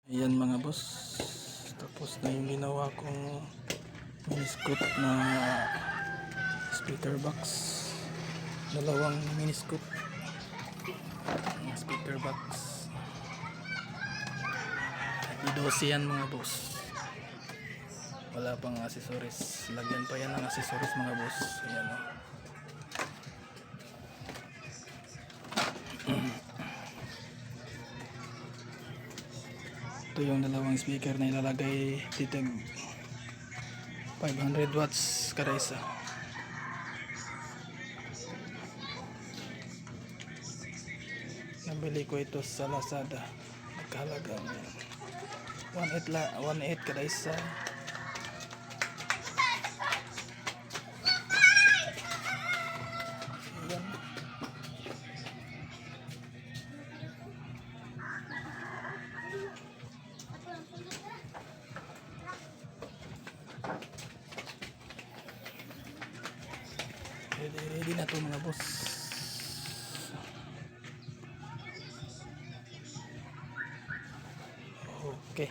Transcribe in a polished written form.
Ayan mga boss, tapos na yung ginawa kong miniscoop na speaker box. Dalawang miniscoop na speaker box. I-12 yan mga boss. Wala pang accessories, lagyan pa yan ng accessories mga boss. Ayan o. Ito yung dalawang speaker na ilalagay dito, 500 watts kada isa. Nabili ko ito sa Lazada, nagkahalagang 1.8 kada isa. Ayan. Ready na to mga boss. Okay.